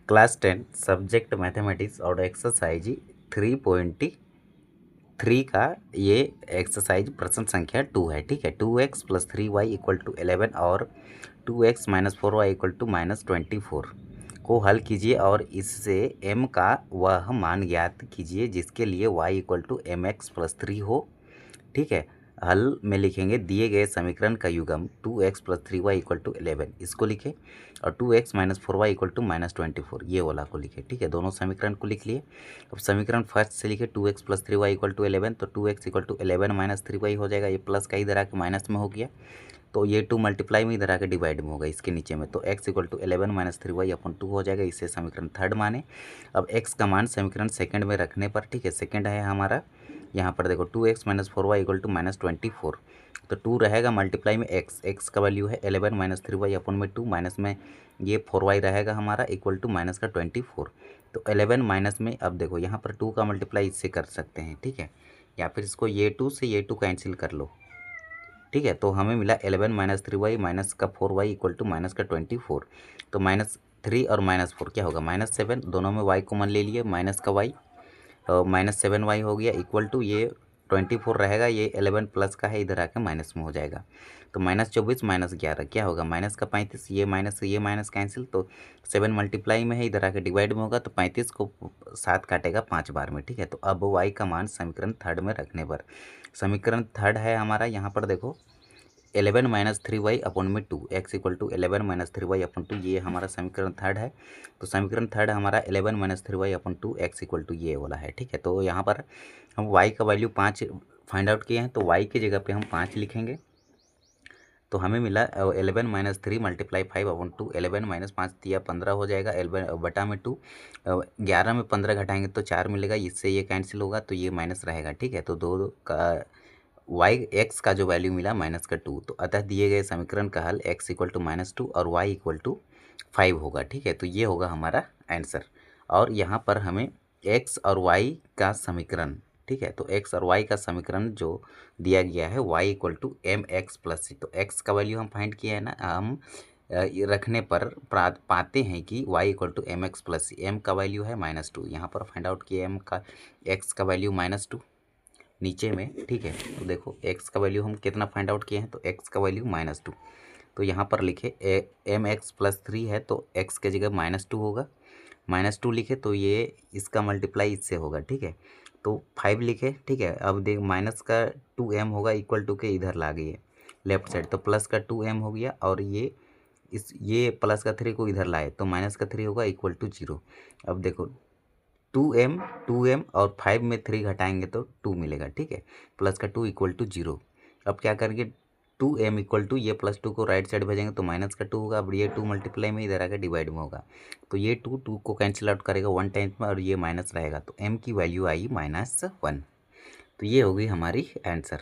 Class 10 subject mathematics और exercise 3.3 का ये एक्सरसाइज प्रश्न संख्या 2 है। ठीक है, 2x + 3y = 11 और 2x - 4y = -24 को हल कीजिए और इससे m का वह मान ज्ञात कीजिए जिसके लिए y = mx + 3 हो। ठीक है, हल में लिखेंगे दिए गए समीकरण का युग्म 2x + 3y = 11 इसको लिखे और 2x - 4y = -24 ये वाला को लिखे। ठीक है, दोनों समीकरण को लिख लिए। अब समीकरण फर्स्ट से लिखे 2x + 3y = 11 तो 2x = 11 - 3y हो जाएगा। ये प्लस का इधर आके माइनस में हो गया तो ये 2 मल्टीप्लाई में इधर आके डिवाइड में होगा इसके नीचे में, तो x = 11 - 3y/2 हो जाएगा। इसे समीकरण थर्ड माने। अब x का मान समीकरण सेकंड में रखने पर, ठीक है, सेकंड है हमारा यहाँ पर देखो 2x - 4y = -24 तो 2 रहेगा मल्टीप्लाई में x का वैल्यू है 11 - 3y/2 माइनस में ये 4y रहेगा हमारा इक्वल टू माइनस का 24 तो 11 माइनस में अब देखो यहाँ पर 2 का मल्टीप्लाई इससे कर सकते हैं। ठीक है, या फिर इसको ये 2 से ये 2 कैंसिल कर लो। ठीक है, तो हमें मिला 11 - 3y माइनस का 4y इक्वल टू माइनस का 24 तो -3 और -4 क्या होगा -7, दोनों में y कॉमन ले लिए माइनस का y -7y हो गया इक्वल टू ये 24 रहेगा, ये 11 प्लस का है इधर आके माइनस में हो जाएगा तो -24 -11 क्या होगा माइनस का 35, ये माइनस कैंसिल तो 7 मल्टीप्लाई में है इधर आके डिवाइड में होगा तो 35 को 7 काटेगा 5 बार में। ठीक है, तो अब y का मान समीकरण थर्ड में रखने पर, समीकरण थर्ड है हमारा यहाँ पर देखो 11 - 3y/2 x = 11 - 3y/2 ये हमारा समीकरण थर्ड है। तो समीकरण थर्ड हमारा 11 - 3y/2 x = ये वाला है। ठीक है, तो यहाँ पर हम y का वैल्यू 5 फाइंड आउट किए हैं तो y की जगह पे हम 5 लिखेंगे तो हमें मिला 11 - 3 × 5/2 11 - 5 दिया 15 हो जाएगा 11 बटा में 2 11 में 15 घटाएंगे तो 4 मिलेगा, इससे ये कैंसिल होगा तो ये माइनस रहेगा। ठीक है, तो 2 का x का जो वैल्यू मिला -2 तो अतः दिए गए समीकरण का हल x = -2 और y = 5 होगा। ठीक है, तो ये होगा हमारा आंसर और यहाँ पर हमें x और y का समीकरण, ठीक है, तो x और y का समीकरण जो दिया गया है y = mx + c तो x का वैल्यू हम फाइंड किए हैं ना, हम ये रखने पर पाते हैं कि y = mx + c m का वैल्यू है -2 यहाँ पर फाइंड आउट किए m का x का वैल्यू -2 नीचे में। ठीक है, तो देखो x का वैल्यू हम कितना फाइंड आउट किए हैं तो x का वैल्यू -2 तो यहाँ पर लिखे mx + 3 है तो x के जगह -2 होगा, -2 लिखे तो ये इसका मल्टीप्लाई इससे होगा। ठीक है, तो 5 लिखे। ठीक है, अब देख माइनस का 2m होगा इक्वल टू के इधर ला गए लेफ्ट साइड तो प्लस का 2m हो गया और ये प्लस का 3 को इधर लाए तो माइनस का 3 होगा इक्वल टू 0। अब देखो 2m और 5 में 3 घटाएंगे तो 2 मिलेगा। ठीक है, प्लस का 2 = 0। अब क्या करेंगे 2m = ये +2 को राइट साइड भेजेंगे तो माइनस का 2 होगा। अब ये 2 मल्टीप्लाई में इधर आकर डिवाइड में होगा तो ये 2 को कैंसिल आउट करेगा 1 टाइम्स में और ये माइनस रहेगा तो m की वैल्यू आई -1 तो ये होगी हमारी आंसर।